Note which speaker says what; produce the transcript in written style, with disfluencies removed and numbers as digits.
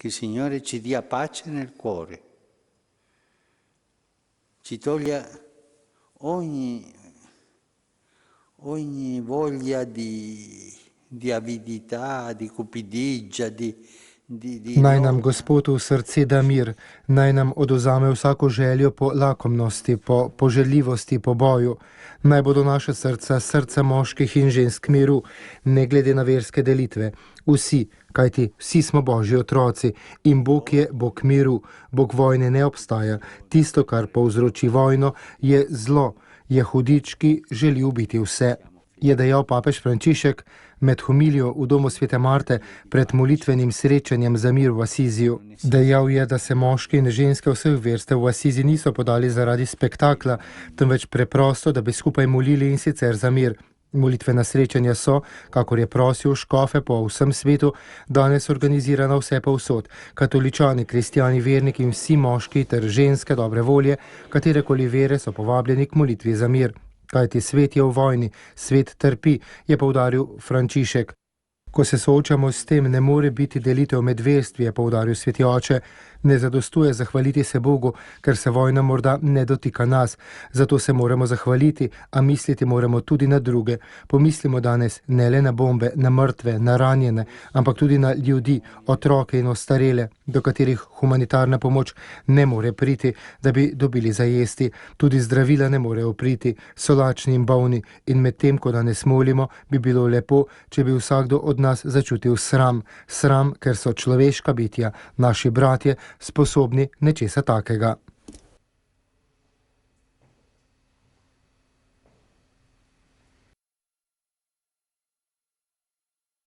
Speaker 1: che il Signore ci dia pace nel cuore, ci toglia ogni voglia di avidità, di cupidigia,
Speaker 2: Naj nam Gospod v srce da mir, naj nam odvzame vsako željo po lakomnosti, po poželjivosti, po boju. Naj bodo naše srca srca moških in žensk miru, ne glede na verske delitve. Vsi, kajti vsi smo Božji otroci in Bog je Bog miru. Bog vojne ne obstaja. Tisto, kar povzroči vojno, je zlo, je hudič, ki želi ubiti vse. Je dejal papež Frančišek med homilijo v domu Svete Marte pred molitvenim srečanjem za mir v Asiziju. Dejal je, da se moški in ženske vseh vrste v Asizi niso podali zaradi spektakla, temveč preprosto, da bi skupaj molili in sicer za mir. Molitvena srečanja so, kakor je prosil, škofe po vsem svetu, danes organizirana vse povsod. Katoličani, kristijani, verniki in vsi moški ter ženske dobre volje, katerekoli vere, so povabljeni k molitvi za mir. Kajti svet je v vojni, svet trpi, je poudaril Frančišek. Ko se soočamo s tem, ne more biti delitev med verstvi, je poudaril sveti oče. Ne zadostuje zahvaliti se Bogu, ker se vojna morda ne dotika nas. Zato se moramo zahvaliti, a misliti moramo tudi na druge. Pomislimo danes ne le na bombe, na mrtve, na ranjene, ampak tudi na ljudi, otroke in ostarele, do katerih humanitarna pomoč ne more priti, da bi dobili za jesti. Tudi zdravila ne morejo priti, so lačni in bolni. In medtem, ko danes molimo, bi bilo lepo, če bi vsakdo od nas začutil sram. Sram, ker so človeška bitja, naši bratje, sposobni nečesa takega.